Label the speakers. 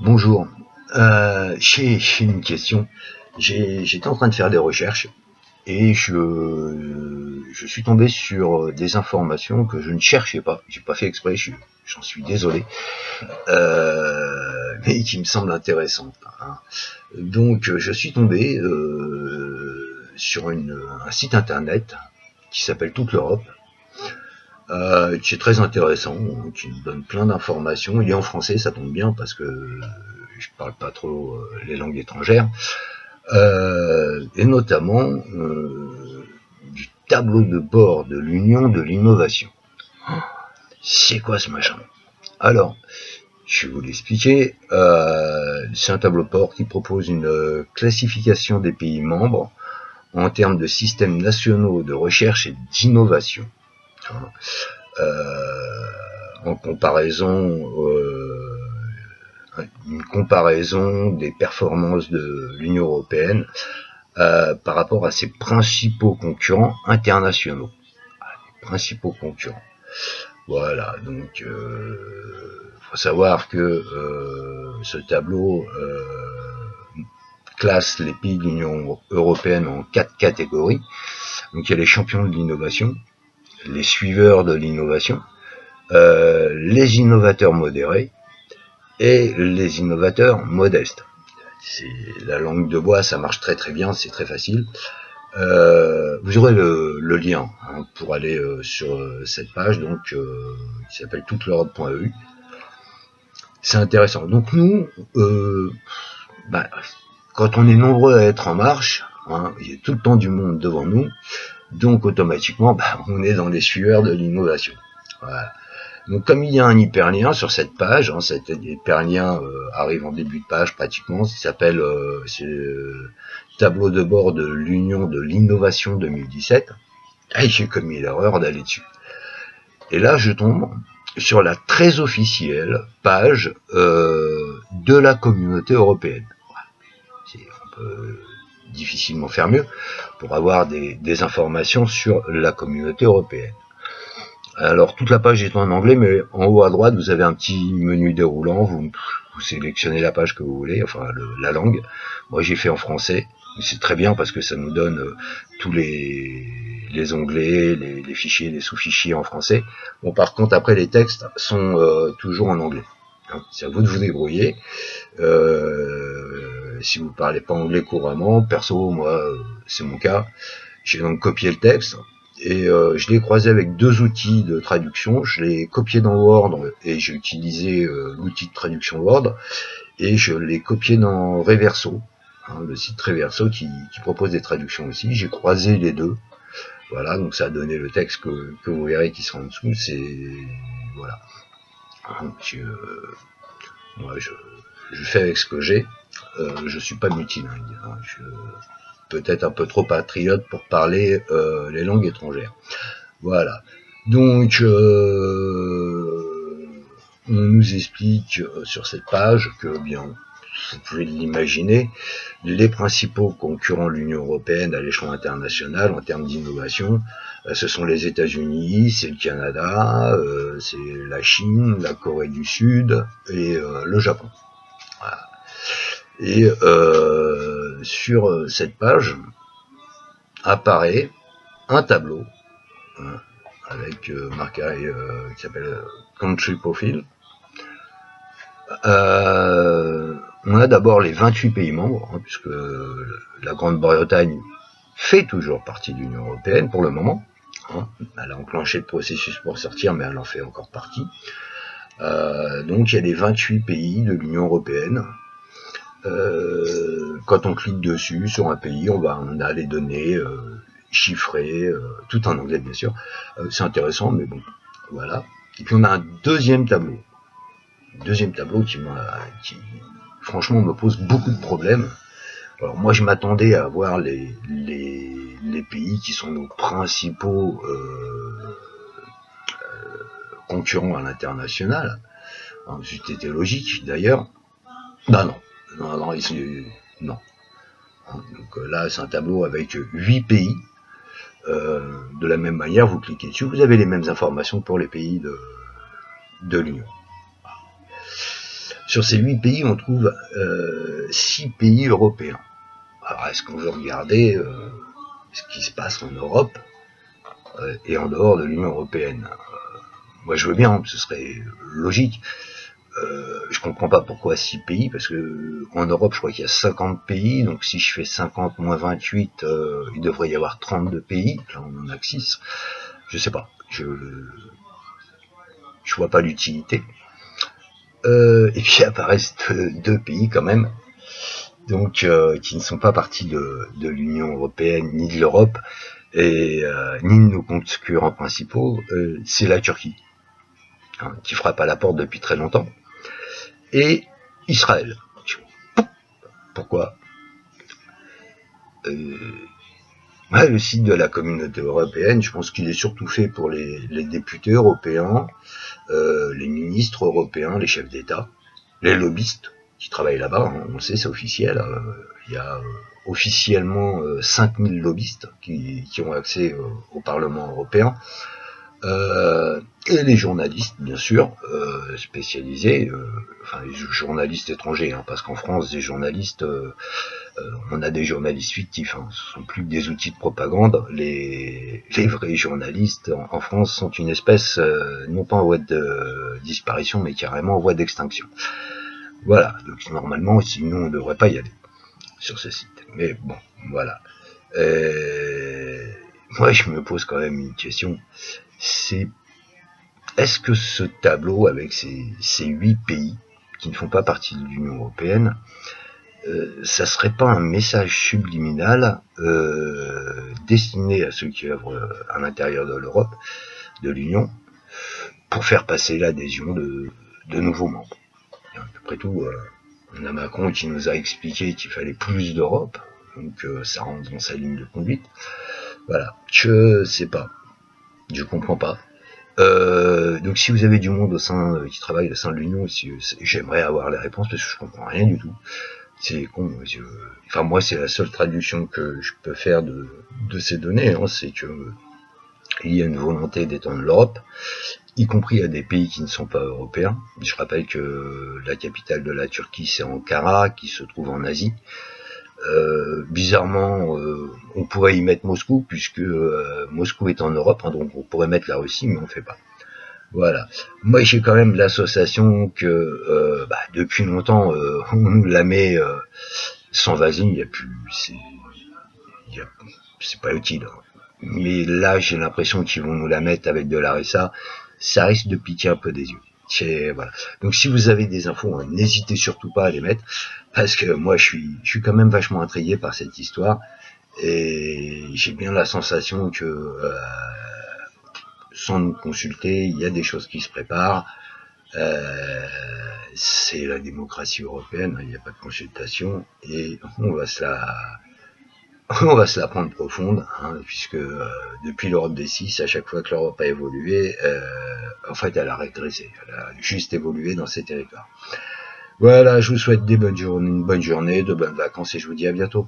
Speaker 1: Bonjour, j'ai une question. J'étais en train de faire des recherches et je suis tombé sur des informations que je ne cherchais pas. J'ai pas fait exprès, j'en suis désolé, mais qui me semblent intéressantes, hein. Donc, je suis tombé sur un site internet qui s'appelle Toute l'Europe, qui est très intéressant, qui nous donne plein d'informations. Il est en français, ça tombe bien parce que je parle pas trop les langues étrangères, et notamment du tableau de bord de l'Union de l'innovation. C'est quoi ce machin? Alors, je vais vous l'expliquer. C'est un tableau de bord qui propose une classification des pays membres en termes de systèmes nationaux de recherche et d'innovation. En comparaison, une comparaison des performances de l'Union européenne par rapport à ses principaux concurrents internationaux. Principaux concurrents. Voilà, donc faut savoir que ce tableau classe les pays de l'Union européenne en 4 catégories. Donc il y a les champions de l'innovation, les suiveurs de l'innovation, les innovateurs modérés et les innovateurs modestes. C'est la langue de bois, ça marche très très bien, c'est très facile. Vous aurez le lien pour aller sur cette page, donc qui s'appelle touteleurope.eu. C'est intéressant. Donc nous, quand on est nombreux à être en marche, il y a tout le temps du monde devant nous, donc automatiquement, on est dans les sueurs de l'innovation. Voilà. Donc comme il y a un hyperlien sur cette page, cet hyperlien arrive en début de page pratiquement, ça s'appelle tableau de bord de l'Union de l'innovation 2017, et j'ai commis l'erreur d'aller dessus. Et là je tombe sur la très officielle page de la communauté européenne. On peut difficilement faire mieux pour avoir des informations sur la communauté européenne. Alors toute la page est en anglais, mais en haut à droite vous avez un petit menu déroulant, vous sélectionnez la page que vous voulez, enfin la langue. Moi j'ai fait en français, c'est très bien parce que ça nous donne tous les onglets, les fichiers, les sous-fichiers en français. Bon, par contre après les textes sont toujours en anglais. C'est à vous de vous débrouiller. Si vous parlez pas anglais couramment, perso moi c'est mon cas, j'ai donc copié le texte. Et je l'ai croisé avec deux outils de traduction. Je l'ai copié dans Word et j'ai utilisé l'outil de traduction Word, et je l'ai copié dans Reverso, le site Reverso qui propose des traductions aussi. J'ai croisé les deux, voilà, donc ça a donné le texte que vous verrez qui sera en dessous. C'est voilà. Donc, moi je fais avec ce que j'ai. Je suis pas multilingue. Peut-être un peu trop patriote pour parler les langues étrangères. Voilà. Donc, on nous explique sur cette page que, bien, vous pouvez l'imaginer, les principaux concurrents de l'Union européenne à l'échelon international en termes d'innovation, ce sont les États-Unis, c'est le Canada, c'est la Chine, la Corée du Sud et le Japon. Voilà. Et sur cette page apparaît un tableau avec marqué qui s'appelle Country Profile. On a d'abord les 28 pays membres, puisque la Grande-Bretagne fait toujours partie de l'Union européenne pour le moment. Elle a enclenché le processus pour sortir, mais elle en fait encore partie. Donc il y a les 28 pays de l'Union européenne. Quand on clique dessus sur un pays, on a les données chiffrées, tout en anglais bien sûr. C'est intéressant, mais bon, voilà. Et puis on a un deuxième tableau qui franchement me pose beaucoup de problèmes. Alors moi je m'attendais à voir les pays qui sont nos principaux concurrents à l'international. C'était logique d'ailleurs. Non. Non. Donc là, c'est un tableau avec 8 pays. De la même manière, vous cliquez dessus, vous avez les mêmes informations pour les pays de l'Union. Sur ces 8 pays, on trouve 6 pays européens. Alors, est-ce qu'on veut regarder ce qui se passe en Europe et en dehors de l'Union européenne? Moi, je veux bien, ce serait logique. Je comprends pas pourquoi 6 pays, parce que en Europe, je crois qu'il y a 50 pays, donc si je fais 50 moins 28, il devrait y avoir 32 pays. Là, on en a que 6. Je sais pas. Je vois pas l'utilité. Et puis apparaissent 2 pays quand même, donc qui ne sont pas partie de l'Union européenne ni de l'Europe et ni de nos concurrents principaux. C'est la Turquie, hein, qui frappe à la porte depuis très longtemps, et Israël. Pourquoi? Ouais, le site de la communauté européenne, je pense qu'il est surtout fait pour les députés européens, les ministres européens, les chefs d'État, les lobbyistes qui travaillent là-bas, hein, on le sait, c'est officiel. Il y a officiellement 5000 lobbyistes qui ont accès au Parlement européen. Et les journalistes, bien sûr, spécialisés, enfin les journalistes étrangers, hein, parce qu'en France, des journalistes, on a des journalistes fictifs, hein, ce sont plus que des outils de propagande. Les vrais journalistes en France sont une espèce, non pas en voie de disparition, mais carrément en voie d'extinction. Voilà, donc normalement, sinon on ne devrait pas y aller sur ce site. Mais bon, voilà. Moi, je me pose quand même une question. C'est, est-ce que ce tableau avec ces 8 pays qui ne font pas partie de l'Union européenne, ça serait pas un message subliminal destiné à ceux qui œuvrent à l'intérieur de l'Europe, de l'Union, pour faire passer l'adhésion de nouveaux membres? Après tout, on a Macron qui nous a expliqué qu'il fallait plus d'Europe, donc ça rentre dans sa ligne de conduite. Voilà, je sais pas. Je comprends pas. Donc si vous avez du monde au sein qui travaille au sein de l'Union, j'aimerais avoir les réponses parce que je comprends rien du tout. C'est con. Enfin moi c'est la seule traduction que je peux faire de ces données, hein, c'est que il y a une volonté d'étendre l'Europe, y compris à des pays qui ne sont pas européens. Je rappelle que la capitale de la Turquie c'est Ankara, qui se trouve en Asie. Bizarrement, on pourrait y mettre Moscou, puisque Moscou est en Europe, hein, donc on pourrait mettre la Russie, mais on ne fait pas. Voilà. Moi, j'ai quand même l'association que depuis longtemps, on nous la met sans vasine, il n'y a plus, c'est pas utile. Hein. Mais là, j'ai l'impression qu'ils vont nous la mettre avec de la RSA, ça risque de piquer un peu des yeux. Voilà. Donc si vous avez des infos, hein, n'hésitez surtout pas à les mettre, parce que moi je suis quand même vachement intrigué par cette histoire, et j'ai bien la sensation que sans nous consulter, il y a des choses qui se préparent. C'est la démocratie européenne, il n'y a pas de consultation, et on va se la prendre profonde, hein, puisque depuis l'Europe des 6, à chaque fois que l'Europe a évolué, en fait elle a régressé, elle a juste évolué dans ses territoires. Voilà, je vous souhaite une bonne journée, de bonnes vacances, et je vous dis à bientôt.